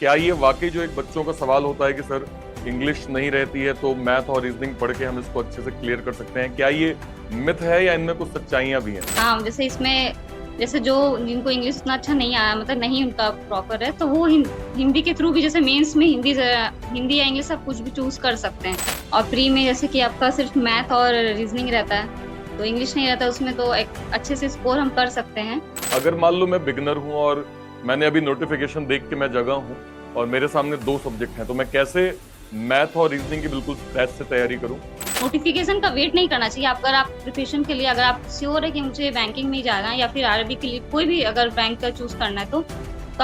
क्या ये वाकई जो एक बच्चों का सवाल होता है कि सर इंग्लिश नहीं रहती है तो मैथ और रीजनिंग पढ़ के हम इसको अच्छे से क्लियर कर सकते हैं, क्या ये मिथ है या इनमें कुछ सच्चाइयां भी हैं? हाँ, जैसे इसमें जैसे जो जिनको इंग्लिश उतना अच्छा नहीं आया, मतलब नहीं उनका प्रॉपर है, तो वो हिंदी के थ्रू भी जैसे मेंस में हिंदी या इंग्लिश आप कुछ भी चूज कर सकते हैं। और प्री में जैसे कि आपका सिर्फ मैथ और रीजनिंग रहता है, तो इंग्लिश नहीं रहता उसमें, तो एक अच्छे से स्कोर हम कर सकते हैं। अगर मान लो मैं बिगनर हूं और मैंने अभी नोटिफिकेशन देख के मैं जगा हूं और मेरे सामने दो सब्जेक्ट हैं, तो मैं कैसे मैथ और रीजनिंग की बिल्कुल स्क्रैच से तैयारी करूं? नोटिफिकेशन का वेट नहीं करना चाहिए। अगर आप प्रिपरेशन के लिए, अगर आप श्योर है कि मुझे बैंकिंग में ही जाना है या फिर आरबी के लिए कोई भी अगर बैंक का चूज करना है, तो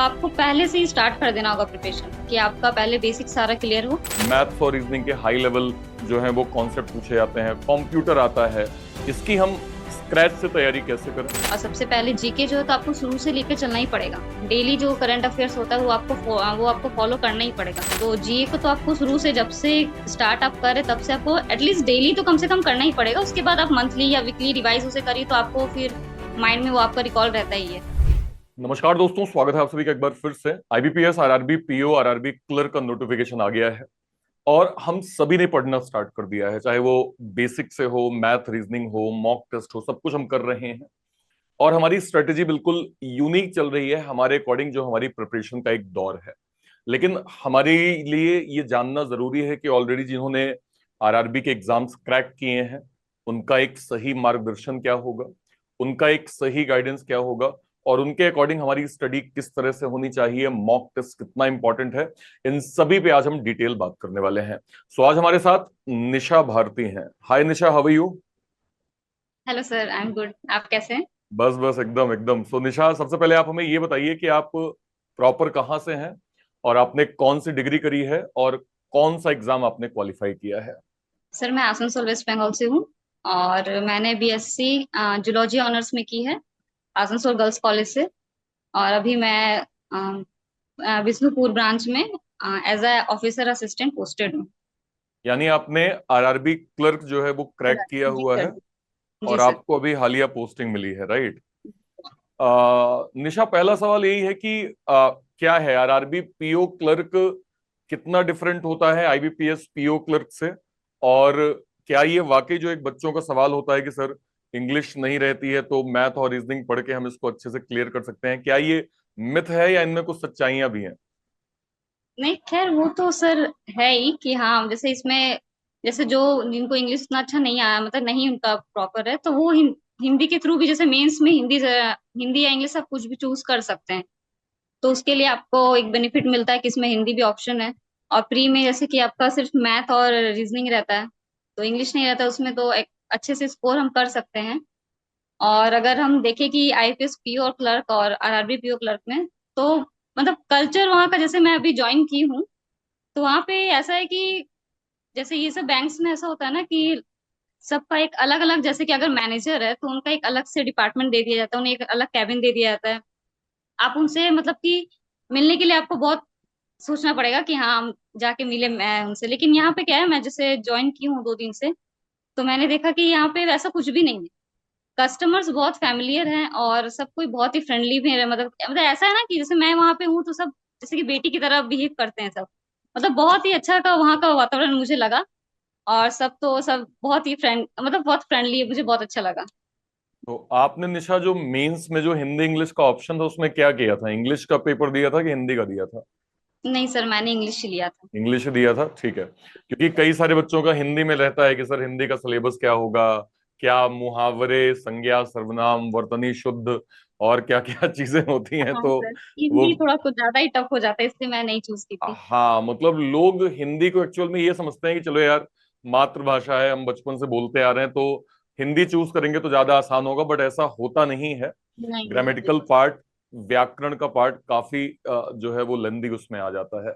आपको पहले से ही स्टार्ट कर देना होगा प्रिपरेशन, कि आपका पहले बेसिक सारा क्लियर हो। मैथ्स और रीजनिंग के हाई लेवल जो है वो कॉन्सेप्ट पूछे जाते हैं, कंप्यूटर आता है, इसकी हम स्क्रैच से तैयारी कैसे करें? और सबसे पहले जीके जो है तो आपको शुरू से लेकर चलना ही पड़ेगा। डेली जो करंट अफेयर्स होता है वो आपको फॉलो करना ही पड़ेगा। तो जीए को तो आपको शुरू से, जब से स्टार्ट आप करें तब से आपको एटलीस्ट डेली तो कम से कम करना ही पड़ेगा। उसके बाद आप मंथली या वीकली रिवाइज उसे करिए, तो आपको फिर माइंड में वो आपका रिकॉल रहता ही है। नमस्कार दोस्तों, स्वागत है आप सभी का एक बार फिर से। IBPS, RRB, PO, RRB clerk का नोटिफिकेशन आ गया है और हम सभी ने पढ़ना स्टार्ट कर दिया है, चाहे वो बेसिक से हो, मैथ रीजनिंग हो, मॉक टेस्ट हो, सब कुछ हम कर रहे हैं। और हमारी स्ट्रेटेजी बिल्कुल यूनिक चल रही है हमारे अकॉर्डिंग, जो हमारी प्रिपरेशन का एक दौर है। लेकिन हमारे लिए ये जानना जरूरी है कि ऑलरेडी जिन्होंने आरआरबी के एग्जाम्स क्रैक किए हैं उनका एक सही मार्गदर्शन क्या होगा, उनका एक सही गाइडेंस क्या होगा, और उनके अकॉर्डिंग हमारी स्टडी किस तरह से होनी चाहिए, मॉक टेस्ट कितना इंपॉर्टेंट है, इन सभी पे आज हम डिटेल बात करने वाले हैं। सो आज हमारे साथ निशा भारती हैं। Hi Nisha, how are you? Hello sir, I am good. आप कैसे हैं? बस बस एकदम एकदम। सो निशा, सबसे पहले आप हमें ये बताइए कि आप प्रॉपर कहाँ से हैं और आपने कौन सी डिग्री करी है और कौन सा एग्जाम आपने क्वालिफाई किया है? सर, मैं आसनसोल वेस्ट बंगाल से हूँ और मैंने बीएससी जूलॉजी ऑनर्स में की है आसनसोल गर्ल्स कॉलेज से। और अभी मैं विष्णुपुर ब्रांच में as a officer assistant posted हूँ। यानी आपने आरआरबी क्लर्क जो है वो क्रैक किया जी हुआ सर। है जी और सर। आपको अभी हालिया पोस्टिंग मिली है, राइट? निशा, पहला सवाल यही है कि क्या है आरआरबी पीओ क्लर्क, कितना डिफरेंट होता है आईबीपीएस पीओ क्लर्क से? और क्या ये वाकई जो एक बच्चों का सवाल होता है कि सर इंग्लिश नहीं रहती है तो मैथ और रीजनिंग पढ़ के हम इसको अच्छे से क्लियर कर सकते हैं, क्या ये मिथ है या इनमें कुछ सच्चाइयां भी हैं? नहीं, खैर वो तो सर है ही कि हाँ, जैसे इसमें जैसे जो जिनको इंग्लिश उतना अच्छा नहीं आया, मतलब नहीं उनका प्रॉपर है, तो वो हिंदी के थ्रू भी जैसे मेंस में हिंदी या इंग्लिश आप कुछ भी चूज कर सकते हैं। तो उसके लिए आपको एक बेनिफिट मिलता है कि इसमें हिंदी भी ऑप्शन है। और प्री में जैसे कि आपका सिर्फ मैथ और रीजनिंग रहता है, तो इंग्लिश नहीं रहता उसमें, तो एक अच्छे से स्कोर हम कर सकते हैं। और अगर हम देखें कि आईपीएस पीओ और क्लर्क और आरआरबी पीओ क्लर्क में, तो मतलब कल्चर वहाँ का, जैसे मैं अभी ज्वाइन की हूँ, तो वहाँ पे ऐसा है कि जैसे ये सब बैंक्स में ऐसा होता है ना कि सबका एक अलग अलग, जैसे कि अगर मैनेजर है तो उनका एक अलग से डिपार्टमेंट दे दिया जाता है, उन्हें एक अलग कैबिन दे दिया जाता है। आप उनसे मतलब कि मिलने के लिए आपको बहुत सोचना पड़ेगा कि हाँ हम जाके मिले मैं उनसे। लेकिन यहाँ पे क्या है, मैं जैसे ज्वाइन की हूँ 2 दिन से, तो मैंने देखा कि यहाँ पे वैसा कुछ भी नहीं है। कस्टमर्स बहुत फैमिलियर हैं और सब कोई बहुत ही फ्रेंडली भी है। मतलब ऐसा है ना कि जैसे मैं वहाँ पे हूँ तो सब जैसे कि बेटी की तरह बिहेव करते हैं सब। मतलब बहुत ही अच्छा का वहाँ का वातावरण मुझे लगा। और सब बहुत ही मतलब बहुत फ्रेंडली है, मुझे बहुत अच्छा लगा। तो आपने निशा जो मेंस में जो हिंदी इंग्लिश का ऑप्शन था उसमें क्या किया था? इंग्लिश का पेपर दिया था कि हिंदी का दिया था? नहीं सर, मैंने इंग्लिश लिया था। इंग्लिश दिया था, ठीक है। क्योंकि कई सारे बच्चों का हिंदी में रहता है कि सर हिंदी का सिलेबस क्या होगा, क्या मुहावरे, संज्ञा, सर्वनाम, वर्तनी शुद्ध और क्या क्या चीजें होती हैं, हाँ तो सर, वो हिंदी थोड़ा कुछ ज्यादा ही टफ हो जाता है, इसलिए मैं नहीं चूज की थी। हाँ, मतलब लोग हिंदी को एक्चुअल में ये समझते हैं कि चलो यार मातृभाषा है, हम बचपन से बोलते आ रहे हैं, तो हिंदी चूज करेंगे तो ज्यादा आसान होगा, बट ऐसा होता नहीं है। नहीं नहीं, ग्रामेटिकल बिल्कुल। पार्ट, व्याकरण का पार्ट काफी जो है वो लेंदी उसमें आ जाता है।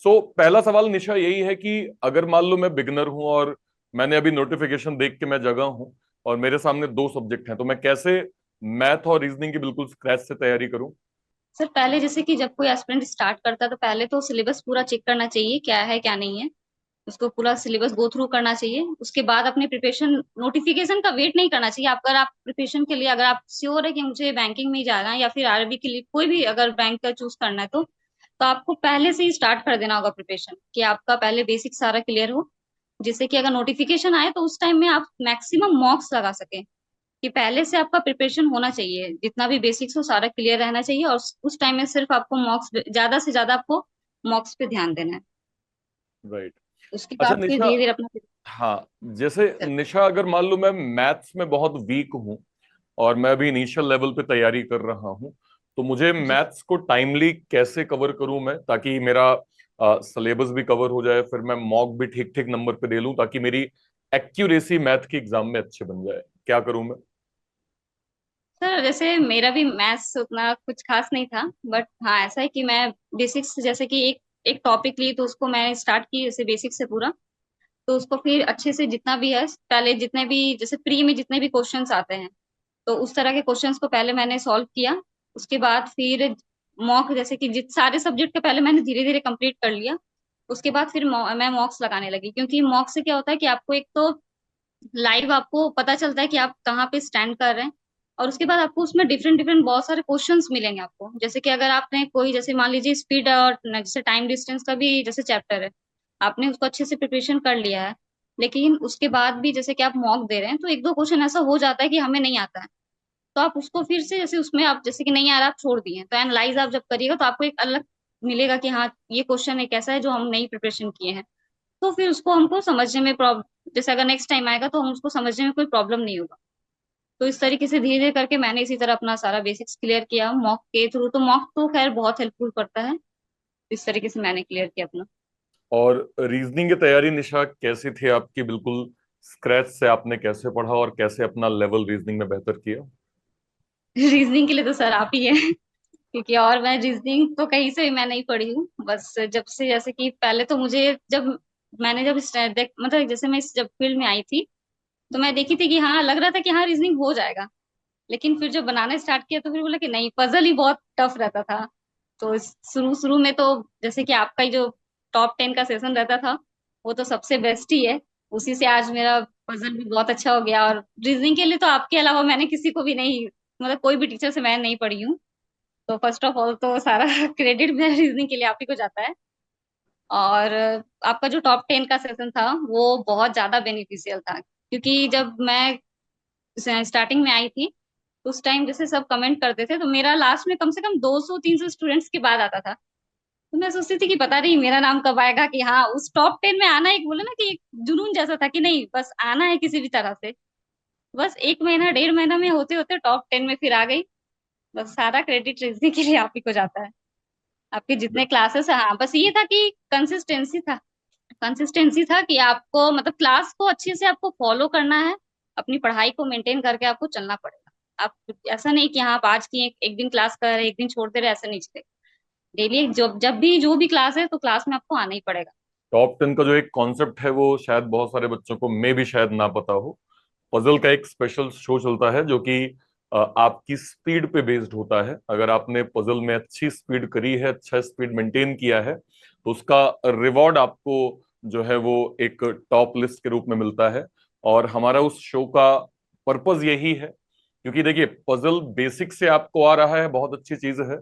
सो पहला सवाल निशा यही है कि अगर मान लो मैं बिगनर हूं और मैंने अभी नोटिफिकेशन देख के मैं जगा हूं और मेरे सामने दो सब्जेक्ट हैं, तो मैं कैसे मैथ और रीजनिंग की बिल्कुल स्क्रैच से तैयारी करूं? सर, पहले जैसे कि जब कोई एस्पिरेंट स्टार्ट करता है तो पहले तो सिलेबस पूरा चेक करना चाहिए, क्या है क्या नहीं है। उसको पूरा सिलेबस गो थ्रू करना चाहिए। उसके बाद अपनी प्रिपरेशन, नोटिफिकेशन का वेट नहीं करना चाहिए। अगर आप प्रिपरेशन के लिए, अगर आप श्योर है कि मुझे बैंकिंग में ही जाना है या फिर आरबी के लिए कोई भी अगर बैंक का चूज करना है, तो तो आपको पहले से ही स्टार्ट कर देना होगा प्रिपरेशन, कि आपका पहले बेसिक सारा क्लियर हो, जिससे कि अगर नोटिफिकेशन आए तो उस टाइम में आप मैक्सिमम मॉक्स लगा सके। कि पहले से आपका प्रिपरेशन होना चाहिए, जितना भी बेसिक्स हो सारा क्लियर रहना चाहिए, और उस टाइम में सिर्फ आपको मॉक्स, ज्यादा से ज्यादा आपको मॉक्स पे ध्यान देना है। राइट। उसके अच्छा बाद फिर निशा, धीरे धीरे अपना हाँ जैसे निशा, अगर मान लो मैं मैथ्स में बहुत वीक हूँ और मैं अभी इनिशियल लेवल पे तैयारी कर रहा हूँ, तो मुझे जी मैथ्स को टाइमली कैसे कवर करूं मैं, ताकि मेरा सिलेबस भी कवर हो जाए, फिर मैं मॉक भी ठीक ठीक नंबर पे दे लूं, ताकि मेरी एक्यूरेसी मैथ के एग्जाम में अच्छे बन जाए। क्या करूं मैं? सर, जैसे मेरा भी मैथ्स उतना कुछ खास नहीं था, बट हाँ ऐसा है कि मैं बेसिक्स, जैसे कि एक एक टॉपिक ली तो उसको मैं स्टार्ट की जैसे बेसिक से पूरा। तो उसको फिर अच्छे से जितना भी है, पहले जितने भी जैसे प्री में जितने भी क्वेश्चंस आते हैं, तो उस तरह के क्वेश्चंस को पहले मैंने सॉल्व किया। उसके बाद फिर मॉक, जैसे कि जित सारे सब्जेक्ट का पहले मैंने धीरे धीरे कंप्लीट कर लिया। उसके बाद फिर मैं मॉक्स लगाने लगी, क्योंकि मॉक से क्या होता है कि आपको एक तो लाइव आपको पता चलता है कि आप कहाँ पे स्टैंड कर रहे हैं। और उसके बाद आपको उसमें डिफरेंट डिफरेंट बहुत सारे क्वेश्चंस मिलेंगे आपको, जैसे कि अगर आपने कोई, जैसे मान लीजिए स्पीड और जैसे टाइम डिस्टेंस का भी जैसे चैप्टर है, आपने उसको अच्छे से प्रिपरेशन कर लिया है, लेकिन उसके बाद भी जैसे कि आप मॉक दे रहे हैं तो एक दो क्वेश्चन ऐसा हो जाता है कि हमें नहीं आता है। तो आप उसको फिर से, जैसे उसमें आप जैसे कि नहीं आ रहा, आप छोड़ दिए, तो एनालाइज आप जब करिएगा तो आपको एक अलग मिलेगा कि हाँ ये क्वेश्चन एक ऐसा है जो हम नहीं प्रिपरेशन किए हैं। तो फिर उसको हमको समझने में प्रॉब्लम, जैसे अगर नेक्स्ट टाइम आएगा तो हम उसको समझने में कोई प्रॉब्लम नहीं होगा। तो इस तरीके से धीरे धीरे करके मैंने इसी तरह अपना सारा बेसिक्स क्लियर किया मॉक के थ्रू। तो मॉक तो खैर बहुत हेल्पफुल करता है। इस तरीके से मैंने क्लियर किया अपना। और रीजनिंग की तैयारी निशा कैसी थी आपकी? बिल्कुल स्क्रैच से आपने कैसे पढ़ा और कैसे अपना लेवल रीजनिंग में बेहतर किया? रीजनिंग के लिए तो सर आप ही है। क्योंकि और मैं रीजनिंग तो कहीं से भी मैं नहीं पढ़ी हूँ, बस जब से, जैसे कि पहले तो मुझे जब मैंने जब मतलब जैसे मैं इस जब फील्ड में आई थी, तो मैं देखी थी कि हाँ लग रहा था कि हाँ रीजनिंग हो जाएगा। लेकिन फिर जब बनाना स्टार्ट किया तो फिर बोला कि नहीं, पजल ही बहुत टफ रहता था। तो शुरू शुरू में तो जैसे कि आपका ही जो टॉप 10 का सेशन रहता था, वो तो सबसे बेस्ट ही है। उसी से आज मेरा पजल भी बहुत अच्छा हो गया। और रीजनिंग के लिए तो आपके अलावा मैंने किसी को भी नहीं, मतलब कोई भी टीचर से मैं नहीं पढ़ी हूँ। तो फर्स्ट ऑफ ऑल तो सारा क्रेडिट मेरा रीजनिंग के लिए आप ही को जाता है। और आपका जो टॉप 10 का सेशन था वो बहुत ज्यादा बेनिफिशियल था, क्योंकि जब मैं स्टार्टिंग में आई थी उस टाइम जैसे सब कमेंट करते थे, तो मेरा लास्ट में कम से कम 200 300 स्टूडेंट्स के बाद आता था। तो मैं सोचती थी कि पता नहीं मेरा नाम कब आएगा, कि हाँ उस टॉप 10 में आना, एक बोले ना कि एक जुनून जैसा था कि नहीं बस आना है किसी भी तरह से। बस एक महीना 1.5 महीना में होते होते टॉप 10 में फिर आ गई। बस सारा क्रेडिट रीजनिंग के लिए आप ही को जाता है। आपके जितने क्लासेस है, हाँ बस ये था कि कंसिस्टेंसी था। कंसिस्टेंसी था कि आपको मतलब क्लास को अच्छे से आपको फॉलो करना है, अपनी पढ़ाई को मेंटेन करके आपको चलना पड़ेगा। आप ऐसा नहीं कि हाँ आप आज की एक दिन क्लास कर रहे एक दिन छोड़ते रहे, ऐसा नहीं चलेगा। डेली जब जब भी जो भी क्लास है तो क्लास में आपको आना ही पड़ेगा। टॉप 10 का जो एक कॉन्सेप्ट है वो शायद बहुत सारे बच्चों को मे भी शायद ना पता हो। पजल का एक स्पेशल शो चलता है जो कि आपकी स्पीड पे बेस्ड होता है। अगर आपने पजल में अच्छी स्पीड करी है, अच्छा स्पीड मेंटेन किया है, तो उसका रिवॉर्ड आपको जो है वो एक टॉप लिस्ट के रूप में मिलता है। और हमारा उस शो का पर्पज यही है, क्योंकि देखिए पजल बेसिक से आपको आ रहा है, बहुत अच्छी चीज है,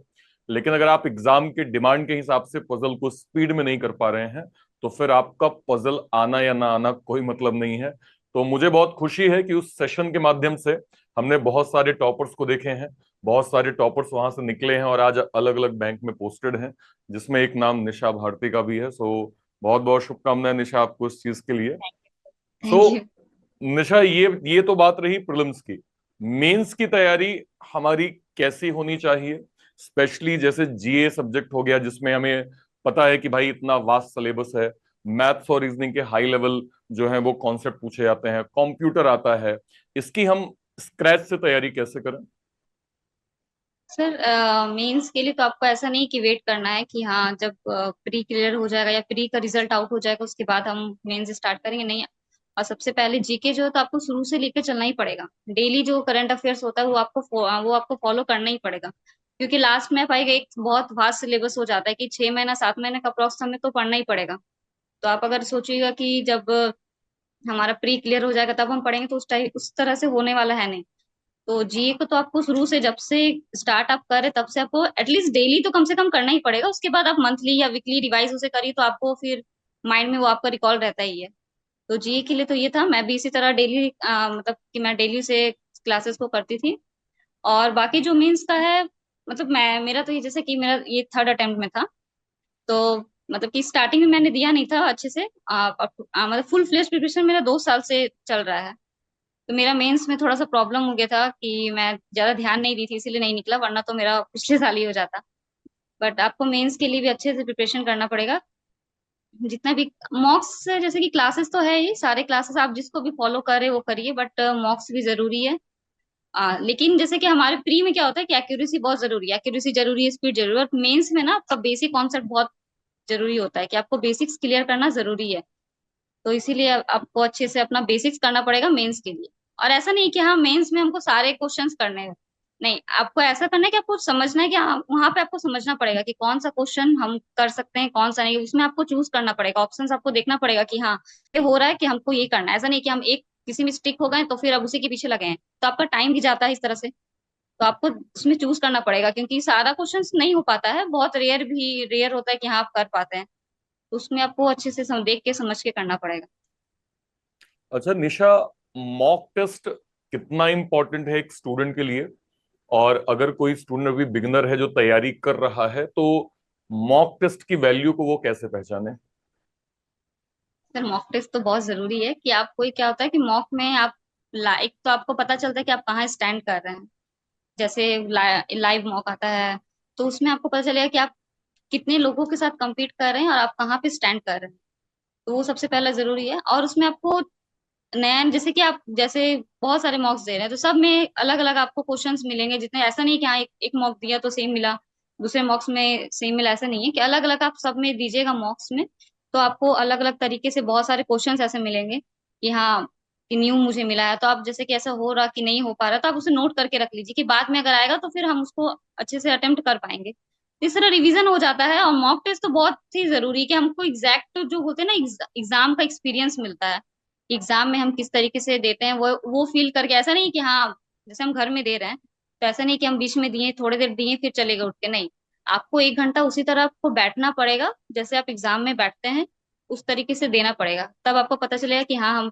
लेकिन अगर आप एग्जाम के डिमांड के हिसाब से पजल को स्पीड में नहीं कर पा रहे हैं, तो फिर आपका पजल आना या ना आना कोई मतलब नहीं है। तो मुझे बहुत खुशी है कि उस सेशन के माध्यम से हमने बहुत सारे टॉपर्स को देखे हैं, बहुत सारे टॉपर्स वहां से निकले हैं और आज अलग अलग बैंक में पोस्टेड हैं, जिसमें एक नाम निशा भारती का भी है। सो बहुत बहुत शुभकामनाएं निशा आपको इस चीज के लिए। सो थैंक यू। निशा, ये तो बात रही प्रीलिम्स की। मेंस की तैयारी हमारी कैसी होनी चाहिए? स्पेशली जैसे जीए सब्जेक्ट हो गया, जिसमें हमें पता है कि भाई इतना वास्ट सिलेबस है, मैथ्स और रीजनिंग के हाई लेवल जो है वो कॉन्सेप्ट पूछे जाते हैं, कंप्यूटर आता है, इसकी हम स्क्रैच से तैयारी कैसे करें? सर, मेंस के लिए तो आपको ऐसा नहीं कि वेट करना है कि हाँ जब प्री क्लियर हो जाएगा या प्री का रिजल्ट आउट हो जाएगा उसके बाद हम मेंस स्टार्ट करेंगे, नहीं। और सबसे पहले जीके जो है तो आपको शुरू से लेकर चलना ही पड़ेगा। डेली जो करंट अफेयर्स होता है वो आपको फॉलो करना ही पड़ेगा। क्योंकि लास्ट में पाएगा एक बहुत वास्ट सिलेबस हो जाता है कि 6 महीना 7 महीने का अप्रॉक्स हमें तो पढ़ना ही पड़ेगा। तो आप अगर सोचिएगा कि जब हमारा प्री क्लियर हो जाएगा तब हम पढ़ेंगे, तो उस तरह से होने वाला है नहीं। तो जीए को तो आपको शुरू से, जब से स्टार्ट आप कर रहे तब से आपको एटलीस्ट डेली तो कम से कम करना ही पड़ेगा। उसके बाद आप मंथली या वीकली रिवाइज उसे करिए, तो आपको फिर माइंड में वो आपका रिकॉल रहता ही है। तो जीए के लिए तो ये था, मैं भी इसी तरह डेली मतलब कि मैं डेली से क्लासेस को करती थी। और बाकी जो मेंस का है, मतलब मैं मेरा तो ये, जैसे कि मेरा ये थर्ड अटेम्प्ट में था, तो मतलब कि स्टार्टिंग में मैंने दिया नहीं था अच्छे से। मतलब फुल फ्लेज प्रिपरेशन मेरा 2 साल से चल रहा है। तो मेरा मेंस में थोड़ा सा प्रॉब्लम हो गया था कि मैं ज्यादा ध्यान नहीं दी थी, इसीलिए नहीं निकला, वरना तो मेरा पिछले साल ही हो जाता। बट आपको मेंस के लिए भी अच्छे से प्रिपरेशन करना पड़ेगा। जितना भी मॉक्स, जैसे कि क्लासेस तो है ही, सारे क्लासेस आप जिसको भी फॉलो कर रहे हो वो करिए, बट मॉक्स भी जरूरी है। लेकिन जैसे कि हमारे प्री में क्या होता है कि एक्यूरेसी बहुत जरूरी है, एक्यूरेसी जरूरी है, स्पीड जरूरी है, और मेंस में ना आपका बेसिक कॉन्सेप्ट बहुत जरूरी होता है कि आपको बेसिक्स क्लियर करना जरूरी है। तो इसीलिए आपको अच्छे से अपना बेसिक्स करना पड़ेगा मेंस के लिए। और ऐसा नहीं कि हाँ मेंस में हमको सारे क्वेश्चंस करने हैं, नहीं, आपको ऐसा करना है कि आपको समझना है कि हाँ वहां पे आपको समझना पड़ेगा कि कौन सा क्वेश्चन हम कर सकते हैं, कौन सा नहीं, उसमें आपको चूज करना पड़ेगा, ऑप्शंस आपको देखना पड़ेगा कि हाँ ये हो रहा है कि हमको ये करना है। ऐसा नहीं कि हम एक किसी में स्टिक हो गए तो फिर अब उसी के पीछे लगे हैं, तो आपका टाइम भी जाता है इस तरह से। तो आपको उसमें चूज करना पड़ेगा, क्योंकि सारा क्वेश्चंस नहीं हो पाता है, बहुत रेयर होता है कि हाँ आप कर पाते हैं। तो उसमें आपको अच्छे से देख के समझ के करना पड़ेगा। अच्छा निशा, मॉक टेस्ट कितना इम्पोर्टेंट है एक स्टूडेंट के लिए? और अगर कोई स्टूडेंट अभी बिगिनर है जो तैयारी कर रहा है, तो मॉक टेस्ट की वैल्यू को वो कैसे पहचाने? सर मॉक टेस्ट तो बहुत जरूरी है कि आप, कोई क्या होता है कि मॉक में आप एक तो आपको पता चलता है कि आप कहाँ स्टैंड कर रहे हैं। जैसे लाइव मॉक आता है, तो उसमें आपको पता चलेगा कि आप कितने लोगों के साथ compete कर रहे हैं और आप कहाँ पे स्टैंड कर रहे हैं। तो वो सबसे पहला जरूरी है। और उसमें आपको नया, जैसे कि आप जैसे बहुत सारे मॉक्स दे रहे हैं, तो सब में अलग अलग आपको क्वेश्चंस मिलेंगे, जितने, ऐसा नहीं कि हाँ एक मॉक दिया तो सेम मिला, दूसरे मॉक्स में सेम मिला, ऐसा नहीं है कि अलग अलग आप सब में दीजिएगा मॉक्स में। तो आपको अलग अलग तरीके से बहुत सारे क्वेश्चंस ऐसे मिलेंगे कि हाँ कि न्यू मुझे मिला है, तो आप जैसे कि ऐसा हो रहा कि नहीं हो पा रहा, तो आप उसे नोट करके रख लीजिए कि बाद में अगर आएगा तो फिर हम उसको अच्छे से अटेम्प्ट कर पाएंगे। इस तरह रिवीजन हो जाता है। और मॉक टेस्ट तो बहुत ही जरूरी है कि हमको एग्जैक्ट जो होते हैं ना, एग्जाम का एक्सपीरियंस मिलता है। एग्जाम में हम किस तरीके से देते हैं वो फील करके, ऐसा नहीं कि हाँ जैसे हम घर में दे रहे हैं, तो ऐसा नहीं कि हम बीच में दिए, थोड़ी देर दिए फिर चले गए उठ के, नहीं, आपको 1 घंटा उसी तरह आपको बैठना पड़ेगा जैसे आप एग्जाम में बैठते हैं, उस तरीके से देना पड़ेगा। तब आपको पता चलेगा कि हाँ हम,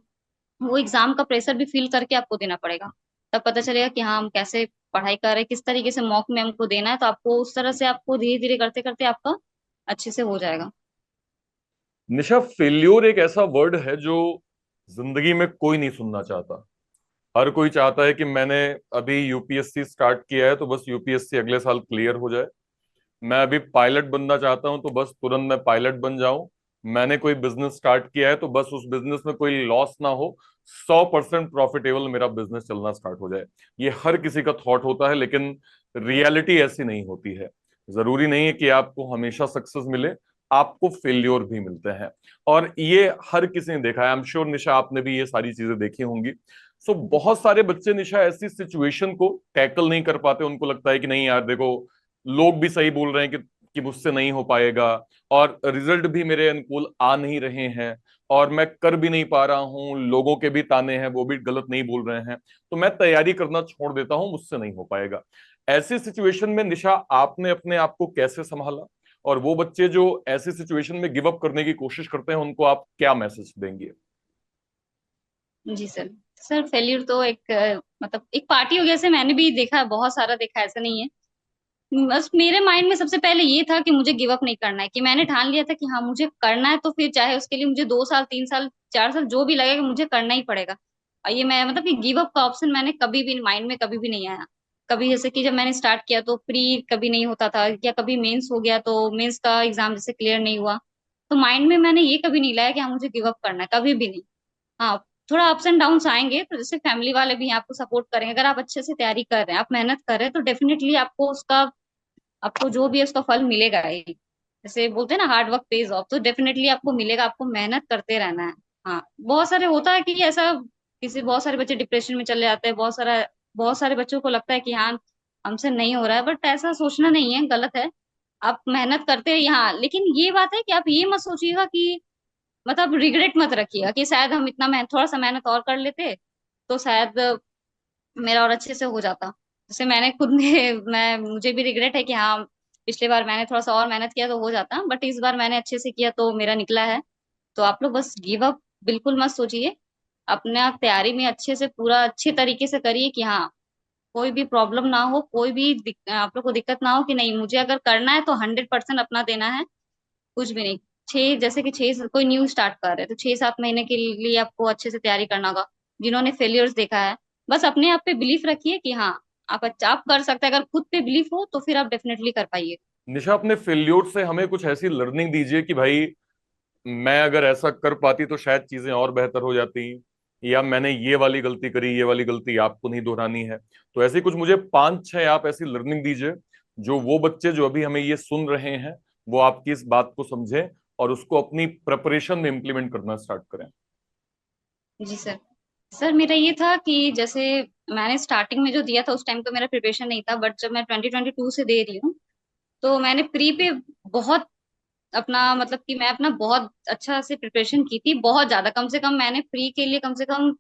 वो एग्जाम का प्रेशर भी फील करके आपको देना पड़ेगा। तब पता चलेगा कि हाँ हम कैसे पढ़ाई कर रहे हैं, किस तरीके से मॉक में हमको देना है, तो आपको उस तरह से आपको धीरे धीरे करते करते आपका अच्छे से हो जाएगा। निशा, फेल्योर एक ऐसा वर्ड है जो जिंदगी में कोई नहीं सुनना चाहता। हर कोई चाहता है कि मैंने अभी यूपीएससी स्टार्ट किया है तो बस यूपीएससी अगले साल क्लियर हो जाए। मैं अभी पायलट बनना चाहता हूं तो बस तुरंत मैं पायलट बन जाऊं। मैंने कोई बिजनेस स्टार्ट किया है तो बस उस बिजनेस में कोई लॉस ना हो, 100% प्रॉफिटेबल मेरा बिजनेस चलना स्टार्ट हो जाए। ये हर किसी का थॉट होता है, लेकिन रियलिटी ऐसी नहीं होती है। जरूरी नहीं है कि आपको हमेशा सक्सेस मिले, आपको फेल्योर भी मिलते हैं। और ये हर किसी ने देखा है। आई एम श्योर निशा, आपने भी ये सारी चीजें देखी होंगी। सो बहुत सारे बच्चे निशा ऐसी सिचुएशन को टैकल नहीं कर पाते। उनको लगता है कि नहीं यार देखो, लोग भी सही बोल रहे हैं कि मुझसे नहीं हो पाएगा, और रिजल्ट भी मेरे अनुकूल आ नहीं रहे हैं, और मैं कर भी नहीं पा रहा हूँ, लोगों के भी ताने हैं, वो भी गलत नहीं बोल रहे हैं, तो मैं तैयारी करना छोड़ देता हूँ, मुझसे नहीं हो पाएगा। ऐसी सिचुएशन में निशा, आपने अपने आप को कैसे संभाला? और वो बच्चे जो ऐसी सिचुएशन में गिव अप करने की कोशिश करते हैं, उनको आप क्या मैसेज देंगे? जी सर। सर फेल्यूर तो एक मतलब एक पार्टी हो गया, से मैंने भी देखा है, बहुत सारा देखा है, ऐसा नहीं है। बस मेरे माइंड में सबसे पहले ये था कि मुझे गिव अप नहीं करना है, कि मैंने ठान लिया था कि हाँ मुझे करना है, तो फिर चाहे उसके लिए मुझे 2 साल 3 साल 4 साल जो भी लगेगा, मुझे करना ही पड़ेगा। और ये मैं मतलब कि गिव अप का ऑप्शन मैंने कभी भी माइंड में कभी भी नहीं आया। कभी जैसे कि जब मैंने स्टार्ट किया तो प्री कभी नहीं होता था, या कभी मेंस हो गया तो मेंस का एग्जाम जैसे क्लियर नहीं हुआ, तो माइंड में मैंने ये कभी नहीं लाया कि हाँ मुझे गिव अप करना है, कभी भी नहीं। हाँ, थोड़ा अप्स एंड डाउन्स आएंगे, तो जैसे फैमिली वाले भी आपको सपोर्ट करेंगे, अगर आप अच्छे से तैयारी कर रहे हैं, आप मेहनत कर रहे हैं, तो डेफिनेटली आपको उसका, आपको जो भी है उसका फल मिलेगा ही। जैसे बोलते हैं ना, हार्ड वर्क पेज ऑफ, तो डेफिनेटली आपको मिलेगा, आपको मेहनत करते रहना है। हाँ, बहुत सारे होता है कि ऐसा, किसी बहुत सारे बच्चे डिप्रेशन में चले जाते हैं, बहुत सारे बच्चों को लगता है कि हाँ हमसे नहीं हो रहा है, बट ऐसा सोचना नहीं है, गलत है। आप मेहनत करते रहिए। हाँ, लेकिन ये बात है कि आप ये मत सोचिएगा कि, मतलब रिग्रेट मत रखिएगा कि शायद हम इतना मेहनत, थोड़ा सा मेहनत और कर लेते तो शायद मेरा और अच्छे से हो जाता। जैसे मैंने खुद ने मैं मुझे भी रिग्रेट है कि हाँ, पिछली बार मैंने थोड़ा सा और मेहनत किया तो हो जाता, बट इस बार मैंने अच्छे से किया तो मेरा निकला है। तो आप लोग बस गिव अप बिल्कुल मत सोचिए। अपने आप तैयारी में अच्छे से पूरा अच्छे तरीके से करिए कि हाँ, कोई भी प्रॉब्लम ना हो, कोई भी आप लोग को दिक्कत ना हो कि नहीं, मुझे अगर करना है तो 100% अपना देना है। कुछ भी नहीं। जैसे कि कोई न्यू स्टार्ट कर रहे हैं तो 6-7 महीने के लिए आपको अच्छे से तैयारी करना होगा। जिन्होंने फेलियर्स देखा है, बस अपने आप पे बिलीफ रखिए कि हाँ, आप कर सकते हैं। अगर खुद पे बिलीफ हो तो फिर आप डेफिनेटली कर पाइए। निशा, अपने फेल्योर से हमें कुछ ऐसी लर्निंग दीजिए कि भाई मैं अगर ऐसा कर पाती तो शायद चीजें और बेहतर हो जाती, या मैंने ये वाली गलती करी, ये वाली गलती आपको नहीं दोहरानी है। तो ऐसी कुछ मुझे 5-6 आप ऐसी लर्निंग दीजिए जो वो बच्चे जो अभी हमें ये सुन रहे हैं वो आपकी इस बात को समझें और उसको अपनी प्रिपरेशन में इंप्लीमेंट करना स्टार्ट करें। जी सर। सर मेरा ये था कि जैसे मैंने स्टार्टिंग में जो दिया था उस टाइम तो मेरा प्रिपरेशन नहीं था, बट जब मैं 2022 से दे रही हूँ तो मैंने प्री पे बहुत अपना मतलब कि मैं अपना बहुत अच्छा से प्रिपरेशन की थी, बहुत ज्यादा। कम से कम मैंने प्री के लिए कम से कम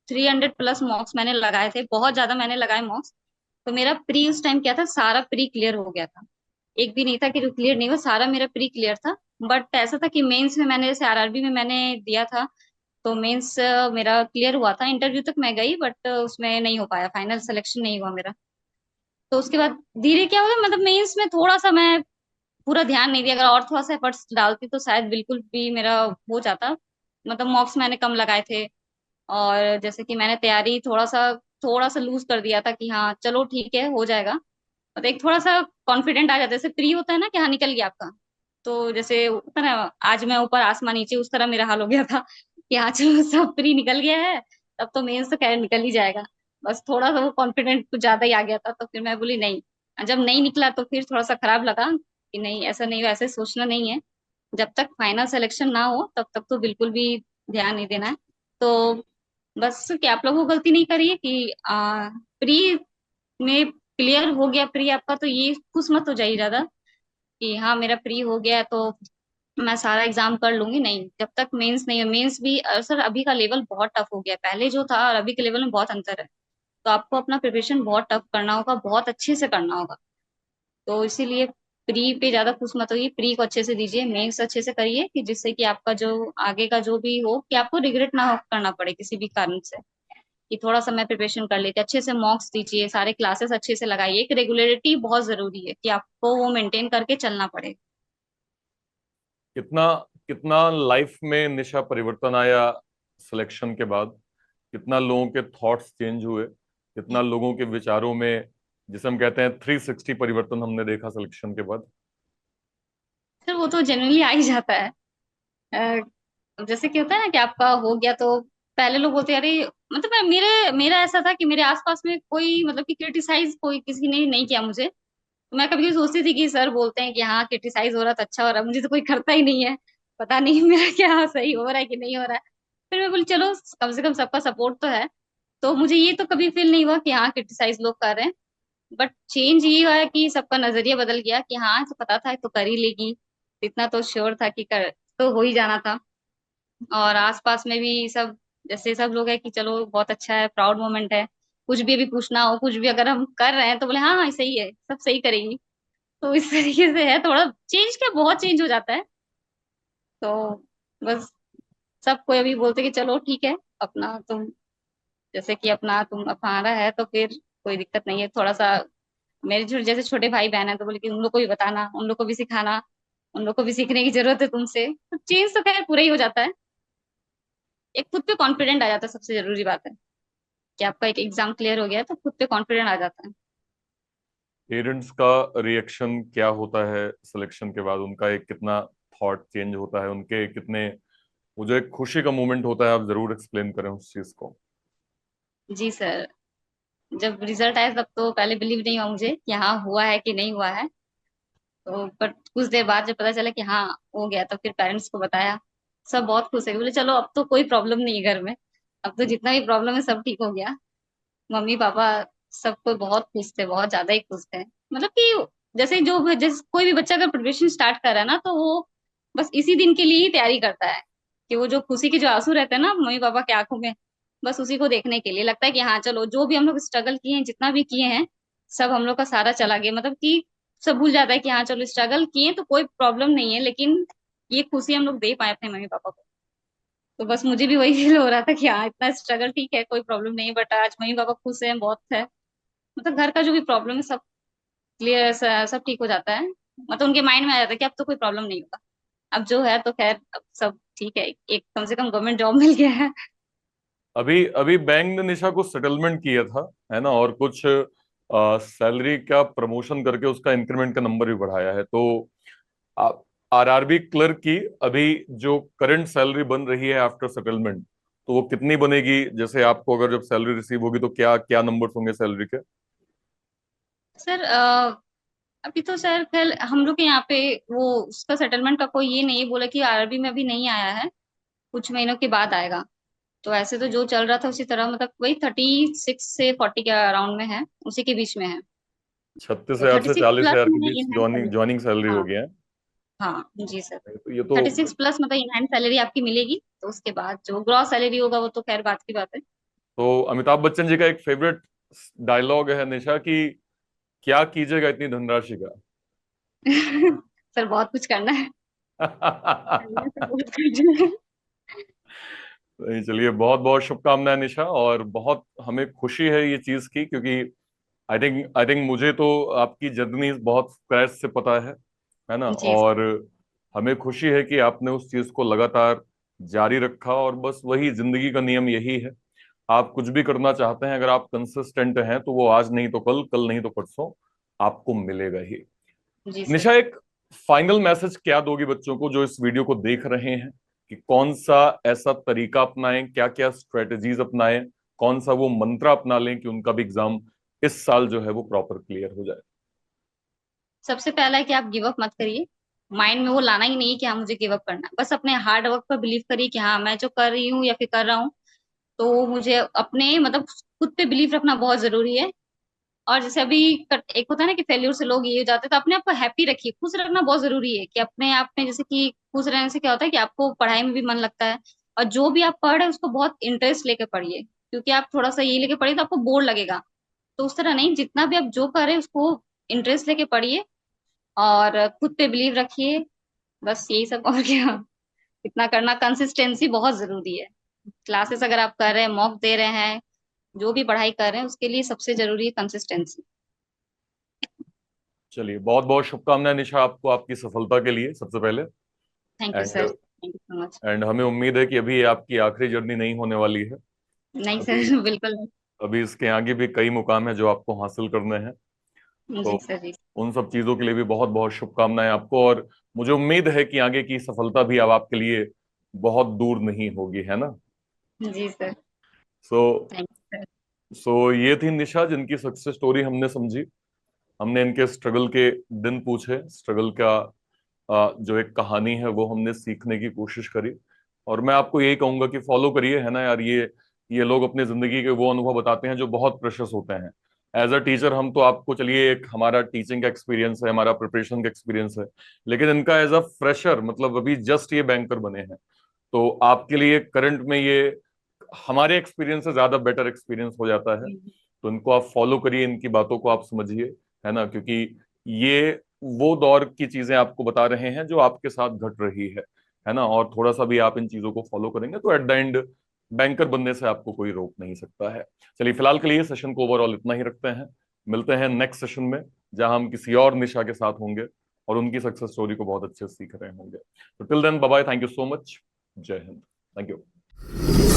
300+ मॉक्स मैंने लगाए थे, बहुत ज्यादा मैंने लगाए मॉक्स। तो मेरा प्री उस टाइम क्या था, सारा प्री क्लियर हो गया था। एक भी नहीं था कि जो क्लियर नहीं हुआ, सारा मेरा प्री क्लियर था। बट ऐसा था कि मेंस में मैंने जैसे आरआरबी में मैंने दिया था, तो मेंस मेरा क्लियर हुआ था, इंटरव्यू तक मैं गई, बट उसमें नहीं हो पाया, फाइनल सिलेक्शन नहीं हुआ मेरा। तो उसके बाद धीरे क्या हुआ, मतलब मेंस में थोड़ा सा मैं पूरा ध्यान नहीं दिया। अगर और थोड़ा सा एफर्ट्स डालती तो शायद बिल्कुल भी मेरा हो जाता। मतलब मॉक्स मैंने कम लगाए थे, और जैसे कि मैंने तैयारी थोड़ा सा लूज कर दिया था कि हाँ चलो ठीक है, हो जाएगा। मतलब एक थोड़ा सा कॉन्फिडेंट आ जाता है, जैसे प्री होता है ना कि हाँ निकल गया आपका। तो जैसे होता है ना, आज मैं ऊपर आसमान नीचे, उस तरह मेरा हाल हो गया था कि हाँ चलो सब प्री निकल गया है, तब तो मेंस तो खैर निकल ही जाएगा। बस थोड़ा सा वो कॉन्फिडेंट कुछ ज्यादा ही आ गया था, तो फिर मैं बोली नहीं। जब नहीं निकला तो फिर थोड़ा सा खराब लगा कि नहीं, ऐसा नहीं, ऐसे सोचना नहीं है। जब तक फाइनल सिलेक्शन ना हो तब तक तो बिल्कुल भी ध्यान नहीं देना है। तो बस कि आप लोगों को गलती नहीं करिए कि प्री में क्लियर हो गया प्री आपका, तो ये खुश मत हो जाइए ज्यादा कि हाँ मेरा प्री हो गया तो मैं सारा एग्जाम कर लूंगी। नहीं, जब तक मेंस नहीं है, मेंस भी सर अभी का लेवल बहुत टफ हो गया है। पहले जो था और अभी के लेवल में बहुत अंतर है। तो आपको अपना प्रिपरेशन बहुत टफ करना होगा, बहुत अच्छे से करना होगा। तो इसीलिए प्री पे ज्यादा खुश मत होइए, प्री को अच्छे से दीजिए, मेंस अच्छे से करिए कि जिससे कि आपका जो आगे का जो भी हो, कि आपको रिग्रेट ना करना पड़े किसी भी कारण से। कि थोड़ा सा मैं प्रिपरेशन कर लेती, अच्छे से मॉक्स दीजिए, सारे क्लासेस अच्छे से लगाइए। एक रेगुलरिटी बहुत जरूरी है कि आपको वो मेंटेन करके चलना पड़े। कितना कितना लाइफ में निशा परिवर्तन आया सिलेक्शन के बाद? कितना लोगों के थॉट्स चेंज हुए? कितना लोगों के विचारों में, जिसे हम कहते हैं 360 परिवर्तन, हमने देखा सिलेक्शन के बाद? फिर वो तो जनरली आ ही जाता है। जैसे कि होता है ना कि आपका हो गया तो पहले लोग बोलते हैं अरे, मतलब मेरा ऐसा था कि मेरे आसपास में कोई मतलब कि क्रिटिसाइज कोई किसी ने नहीं किया मुझे। तो मैं कभी कभी सोचती थी कि सर बोलते हैं कि हाँ क्रिटिसाइज हो रहा था, अच्छा हो रहा है, मुझे तो कोई करता ही नहीं है। पता नहीं मेरा क्या सही हो रहा है कि नहीं हो रहा है। फिर मैं बोली चलो, कम से कम सबका सपोर्ट तो है। तो मुझे ये तो कभी फील नहीं हुआ कि हाँ क्रिटिसाइज लोग कर रहे हैं। बट चेंज ये हुआ है कि सबका नजरिया बदल गया कि हाँ तो पता था तो कर ही लेगी, इतना तो श्योर था कि कर तो हो ही जाना था। और आसपास में भी सब जैसे सब लोग है कि चलो बहुत अच्छा है, प्राउड मोमेंट है। कुछ भी अभी पूछना हो, कुछ भी अगर हम कर रहे हैं तो बोले हाँ हाँ सही है, सब सही करेगी। तो इस तरीके से है, थोड़ा चेंज क्या बहुत चेंज हो जाता है। तो बस सब कोई अभी बोलते कि चलो ठीक है, अपना तुम जैसे कि अपना तुम अपना है तो फिर कोई दिक्कत नहीं है। थोड़ा सा मेरे जैसे छोटे भाई बहन है तो बोले कि उन लोग को भी बताना, उन लोग को भी सिखाना, उन लोग को भी सीखने की जरूरत है तुमसे। तो चेंज तो खैर पूरा ही हो जाता है। एक खुद पे कॉन्फिडेंट आ जाता है, सबसे जरूरी बात है कि आपका एक एग्जाम क्लियर हो गया है तो खुद पे कॉन्फिडेंट आ जाता है। पेरेंट्स का रिएक्शन क्या होता है सिलेक्शन के बाद? उनका एक कितना थॉट चेंज होता है? उनके कितने, वो जो एक खुशी का मोमेंट होता है, आप जरूर एक्सप्लेन करें उस चीज को। जी सर। जब रिजल्ट आया तब तो पहले बिलीव नहीं हुआ मुझे कि हाँ हुआ है कि नहीं हुआ है। तो बट कुछ देर बाद जब पता चला कि हाँ हो गया तो फिर पेरेंट्स को बताया। सब बहुत खुश है, बोले चलो अब तो कोई प्रॉब्लम नहीं है घर में, अब तो जितना भी प्रॉब्लम है सब ठीक हो गया। मम्मी पापा सब कोई बहुत खुश थे, बहुत ज्यादा ही खुश थे। मतलब कि जैसे कोई भी बच्चा अगर प्रिपरेशन स्टार्ट कर रहा है ना तो वो बस इसी दिन के लिए ही तैयारी करता है कि वो जो खुशी के जो आंसू रहते हैं ना मम्मी पापा की आंखों में, बस उसी को देखने के लिए लगता है कि हाँ चलो, जो भी हम लोग स्ट्रगल किए हैं, जितना भी किए हैं, सब हम लोग का सारा चला गया, मतलब कि सब भूल जाता है कि हाँ चलो स्ट्रगल किए तो कोई प्रॉब्लम नहीं है, लेकिन ये खुशी हम लोग दे पाए अपने मम्मी पापा को। तो बस मुझे भी वही फील हो रहा था कि हाँ इतना स्ट्रगल ठीक है, कोई प्रॉब्लम नहीं है, बट आज मम्मी पापा खुश हैं, बहुत है। मतलब घर का जो भी प्रॉब्लम है सब क्लियर, सब ठीक हो जाता है। मतलब उनके माइंड में आ जाता है कि अब तो कोई प्रॉब्लम नहीं होगा। अब जो है तो खैर अब सब ठीक है, एक कम से कम गवर्नमेंट जॉब मिल गया है। अभी अभी बैंक ने निशा को सेटलमेंट किया था, है ना, और कुछ सैलरी का प्रमोशन करके उसका इंक्रीमेंट का नंबर भी बढ़ाया है। तो आप आरआरबी क्लर्क की अभी जो करंट सैलरी बन रही है आफ्टर सेटलमेंट, तो वो कितनी बनेगी? जैसे आपको अगर जब सैलरी रिसीव होगी तो क्या क्या नंबर्स होंगे सैलरी के? सर अभी तो सर खैर हम लोग के यहाँ पे वो उसका सेटलमेंट का कोई ये नहीं है, बोला कि आरआरबी में अभी नहीं आया है, कुछ महीनों के बाद आएगा। तो ऐसे तो जो चल रहा था उसी तरह, मतलब वही 36 से 40 के अराउंड में है, उसी के बीच में है। 36,000 थर्टी से सिक्स चालीस प्लस हजार के में बीच in hand joining salary. Joining salary हाँ। हो गया है। हाँ जी सर। तो ये तो 36 प्लस मतलब इन हैंड सैलरी आपकी मिलेगी, तो उसके बाद जो ग्रॉस सैलरी होगा वो तो खैर बात की बात है। तो अमिताभ बच्चन जी का एक फेवरेट डायलॉग है निशा कि क्या कीजिएगा इतनी धनराशि सर बहुत कुछ करना है, करना का। तो बहुत कुछ है। नहीं, चलिए, बहुत बहुत शुभकामनाएं निशा, और बहुत हमें खुशी है ये चीज की, क्योंकि आई थिंक मुझे तो आपकी जर्नी बहुत स्क्रैच से पता है ना। जी सर। और हमें खुशी है कि आपने उस चीज को लगातार जारी रखा, और बस वही जिंदगी का नियम यही है। आप कुछ भी करना चाहते हैं, अगर आप कंसिस्टेंट हैं, तो वो आज नहीं तो कल, कल नहीं तो परसों आपको मिलेगा ही। जी सर। निशा, एक फाइनल मैसेज क्या दोगी बच्चों को जो इस वीडियो को देख रहे हैं, कि कौन सा ऐसा तरीका अपनाएं, क्या क्या स्ट्रेटजीज अपनाएं, कौन सा वो मंत्र अपना लें कि उनका भी एग्जाम इस साल जो है वो प्रॉपर क्लियर हो जाए? सबसे पहला है कि आप गिव अप मत करिए। माइंड में वो लाना ही नहीं है कि हाँ मुझे गिव अप करना है। बस अपने हार्ड वर्क पर बिलीव करिए कि हाँ मैं जो कर रही हूँ या फिर कर रहा हूँ, तो मुझे अपने मतलब खुद पे बिलीव रखना बहुत जरूरी है। और जैसे अभी एक होता है ना कि फेल्यूर से लोग ये हो जाते हैं, तो अपने आप को हैप्पी रखिए, खुश रखना बहुत जरूरी है कि अपने आप में, जैसे कि खुश रहने से क्या होता है कि आपको पढ़ाई में भी मन लगता है। और जो भी आप पढ़ रहे हैं उसको बहुत इंटरेस्ट लेके पढ़िए, क्योंकि आप थोड़ा सा ये लेके पढ़िए तो आपको बोर लगेगा। तो उस तरह नहीं, जितना भी आप जो कर रहे हैं उसको इंटरेस्ट लेके पढ़िए, और खुद पे बिलीव रखिए। बस यही सब, और क्या। इतना करना, कंसिस्टेंसी बहुत जरूरी है। क्लासेस अगर आप कर रहे हैं, मॉक दे रहे हैं, जो भी पढ़ाई कर रहे हैं, उसके लिए सबसे जरूरी है कंसिस्टेंसी। चलिए, बहुत बहुत शुभकामनाएं निशा आपको, आपकी सफलता के लिए सबसे पहले। Thank you and sir, thank you so much. And हमें उम्मीद है कि अभी ये आपकी आखिरी जर्नी नहीं होने वाली है। नहीं अभी सर, बिल्कुल नहीं। अभी इसके आगे भी कई मुकाम है जो आपको हासिल करने हैं। तो जी सर जी। उन सब चीजों के लिए भी बहुत बहुत शुभकामनाएं आपको, और मुझे उम्मीद है कि आगे की सफलता भी अब आपके लिए बहुत दूर नहीं होगी, है ना। जी sir. So thank you sir. So ये थी निशा जिनकी सक्सेस स्टोरी हमने समझी। हमने इनके स्ट्रगल के दिन पूछे, स्ट्रगल का जो एक कहानी है वो हमने सीखने की कोशिश करी। और मैं आपको यही कहूंगा कि फॉलो करिए, है ना यार। ये लोग अपने जिंदगी के वो अनुभव बताते हैं जो बहुत प्रेशियस होते हैं। एज अ टीचर हम तो आपको, चलिए, एक हमारा टीचिंग का एक्सपीरियंस है, हमारा प्रिपरेशन का एक्सपीरियंस है, लेकिन इनका एज अ फ्रेशर, मतलब अभी जस्ट ये बैंकर बने हैं, तो आपके लिए करंट में ये हमारे एक्सपीरियंस से ज्यादा बेटर एक्सपीरियंस हो जाता है। तो इनको आप फॉलो करिए, इनकी बातों को आप समझिए, है ना, क्योंकि ये वो दौर की चीजें आपको बता रहे हैं जो आपके साथ घट रही है ना। और थोड़ा सा भी आप इन चीजों को फॉलो करेंगे तो एट द एंड बैंकर बनने से आपको कोई रोक नहीं सकता है। चलिए, फिलहाल के लिए सेशन को ओवरऑल इतना ही रखते हैं। मिलते हैं नेक्स्ट सेशन में, जहां हम किसी और निशा के साथ होंगे और उनकी सक्सेस स्टोरी को बहुत अच्छे से सीख रहे होंगे। तो till then, bye bye, thank you so much, जय हिंद, थैंक यू।